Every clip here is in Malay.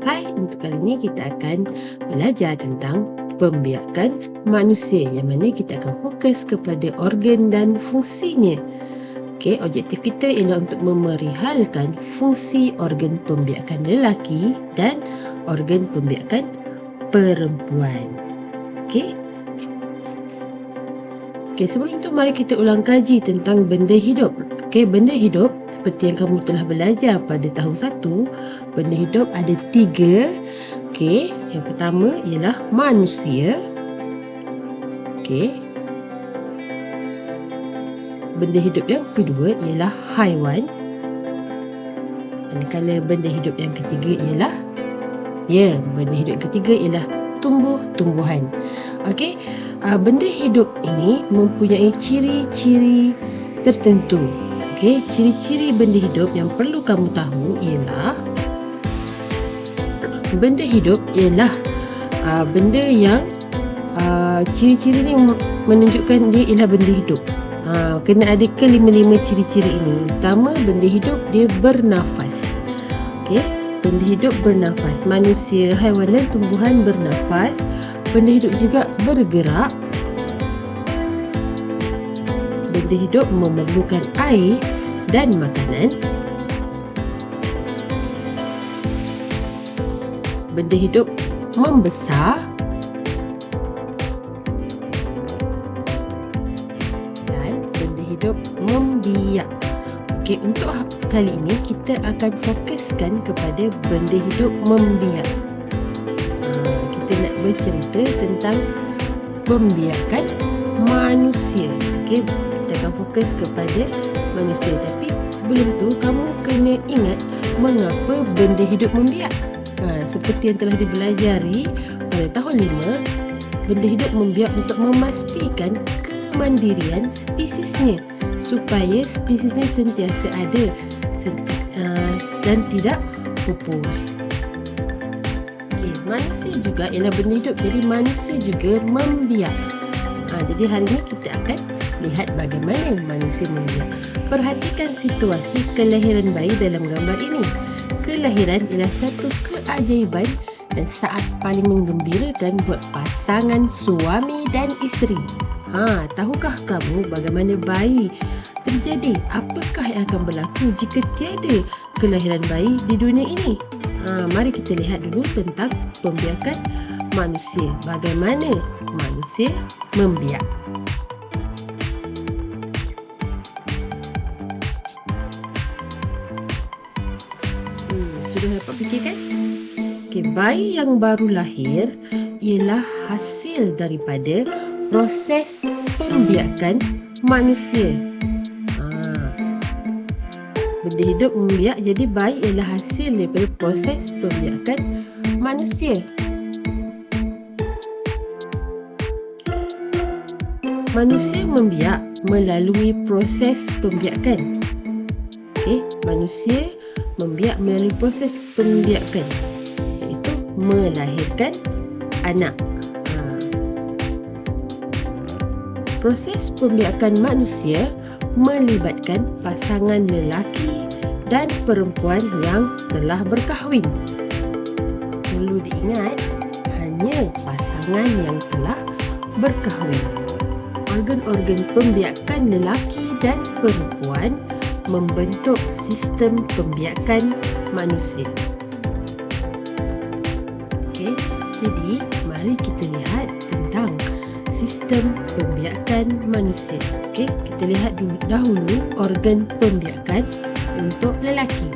Hai, untuk kali ini kita akan belajar tentang pembiakan manusia yang mana kita akan fokus kepada organ dan fungsinya. Okey, objektif kita ialah untuk memerihalkan fungsi organ pembiakan lelaki dan organ pembiakan perempuan. Okey. Okey, sebelum itu mari kita ulang kaji tentang benda hidup. Okey, benda hidup seperti yang kamu telah belajar pada tahun 1, benda hidup ada 3. Okey, yang pertama ialah manusia. Okey. Benda hidup yang kedua ialah haiwan. Manakala benda hidup yang ketiga ialah benda hidup yang ketiga ialah tumbuh-tumbuhan. Okey, benda hidup ini mempunyai ciri-ciri tertentu. Okey, ciri-ciri benda hidup yang perlu kamu tahu ialah benda hidup ialah benda yang ciri-ciri ni menunjukkan dia ialah benda hidup. Kena ada kelima-lima ciri-ciri ini. Pertama, benda hidup dia bernafas. Okey, benda hidup bernafas. Manusia, haiwan dan tumbuhan bernafas. Benda hidup juga bergerak. Benda hidup memerlukan air dan makanan. Benda hidup membesar. Dan benda hidup membiak. Okey, untuk kali ini kita akan fokuskan kepada benda hidup membiak. Kita nak bercerita tentang pembiakan manusia. Okey, kita akan fokus kepada manusia. Tapi sebelum tu kamu kena ingat mengapa benda hidup membiak. Seperti yang telah dipelajari pada tahun 5, benda hidup membiak untuk memastikan kemandirian spesiesnya supaya spesiesnya sentiasa ada dan tidak pupus. Okay, manusia juga ialah benda hidup, jadi manusia juga membiak. Jadi hari ini kita akan lihat bagaimana manusia membiak. Perhatikan situasi kelahiran bayi dalam gambar ini. Kelahiran ialah satu keajaiban dan saat paling menggembirakan buat pasangan suami dan isteri. Tahukah kamu bagaimana bayi terjadi? Apakah yang akan berlaku jika tiada kelahiran bayi di dunia ini? Mari kita lihat dulu tentang pembiakan manusia. Bagaimana manusia membiak? Sudah dapat fikirkan? Okay, bayi yang baru lahir ialah hasil daripada proses pembiakan manusia. Benda hidup membiak, jadi bayi ialah hasil daripada proses pembiakan manusia. Manusia membiak melalui proses pembiakan. Okay, manusia membiak melalui proses pembiakan, iaitu melahirkan anak. Proses pembiakan manusia melibatkan pasangan lelaki dan perempuan yang telah berkahwin. Perlu diingat, hanya pasangan yang telah berkahwin. Organ-organ pembiakan lelaki dan perempuan membentuk sistem pembiakan manusia. Okey, jadi mari kita lihat tentang sistem pembiakan manusia. Okey, kita lihat dahulu organ pembiakan untuk lelaki.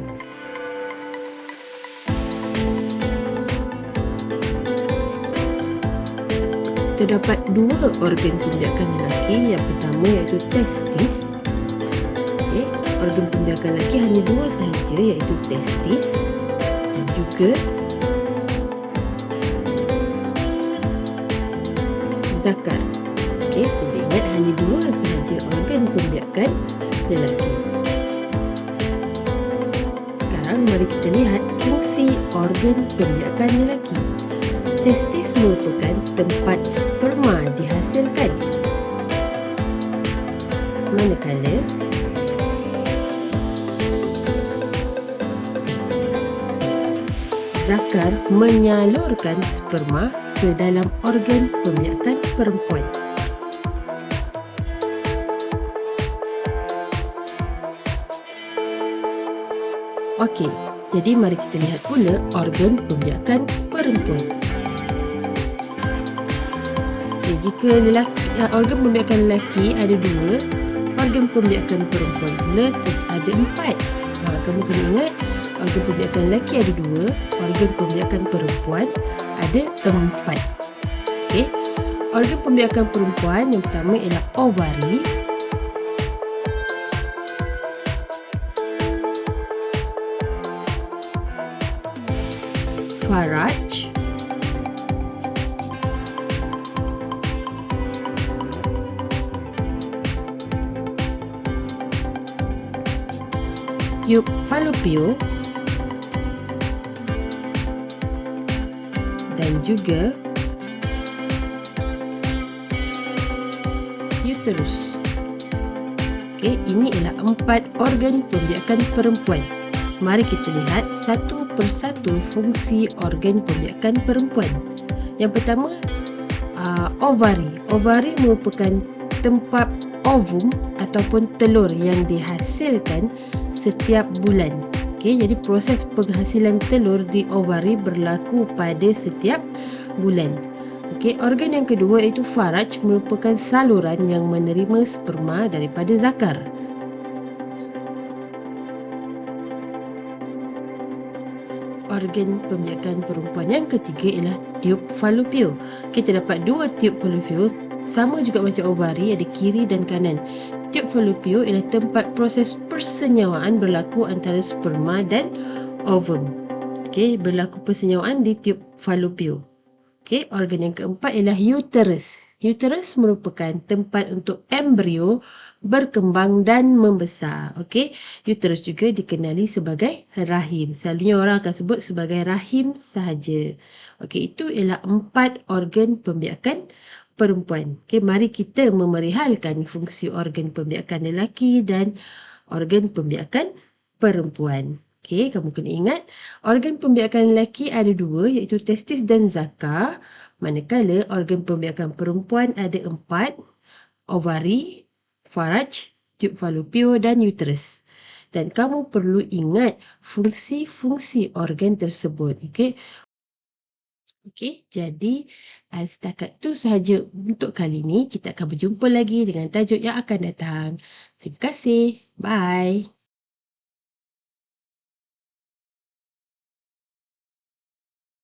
Terdapat dua organ pembiakan lelaki. Yang pertama iaitu testis. Okey, organ pembiakan lelaki hanya dua sahaja, iaitu testis dan juga zakar. Okey, perlu ingat hanya dua sahaja organ pembiakan lelaki. Sekarang mari kita lihat fungsi organ pembiakan lelaki. Testis merupakan tempat sperma dihasilkan. Manakala zakar menyalurkan sperma ke dalam organ pembiakan perempuan. Okey, jadi mari kita lihat pula organ pembiakan perempuan. Okay, jika organ pembiakan lelaki ada 2, organ pembiakan perempuan pula ada 4. Kamu kena ingat, organ pembiakan lelaki ada 2, organ pembiakan perempuan ada 4. Okey, organ pembiakan perempuan yang pertama ialah ovari, faraj, tiub falopio dan juga uterus. Okey, ini ialah 4 organ pembiakan perempuan. Mari kita lihat satu persatu fungsi organ pembiakan perempuan. Yang pertama, ovari. Ovari merupakan tempat ovum ataupun telur yang dihasilkan setiap bulan. Okey, jadi proses penghasilan telur di ovari berlaku pada setiap bulan. Okey, organ yang kedua iaitu faraj merupakan saluran yang menerima sperma daripada zakar. Organ pembiakan perempuan yang ketiga ialah tiub falopio. Kita dapat 2 tiub falopio, sama juga macam ovari, ada kiri dan kanan. Tiub falopio ialah tempat proses persenyawaan berlaku antara sperma dan ovum. Okey, berlaku persenyawaan di tiub falopio. Okey, organ yang keempat ialah uterus. Uterus merupakan tempat untuk embrio berkembang dan membesar. Okey, uterus juga dikenali sebagai rahim. Selalunya orang akan sebut sebagai rahim sahaja. Okey, itu ialah 4 organ pembiakan perempuan. Okey, mari kita memerihalkan fungsi organ pembiakan lelaki dan organ pembiakan perempuan. Okey, kamu kena ingat, organ pembiakan lelaki ada 2 iaitu testis dan zakar. Manakala organ pembiakan perempuan ada 4, ovari, faraj, tiub falopio dan uterus. Dan kamu perlu ingat fungsi-fungsi organ tersebut. Okey. Okey, jadi setakat itu sahaja untuk kali ini. Kita akan berjumpa lagi dengan tajuk yang akan datang. Terima kasih. Bye.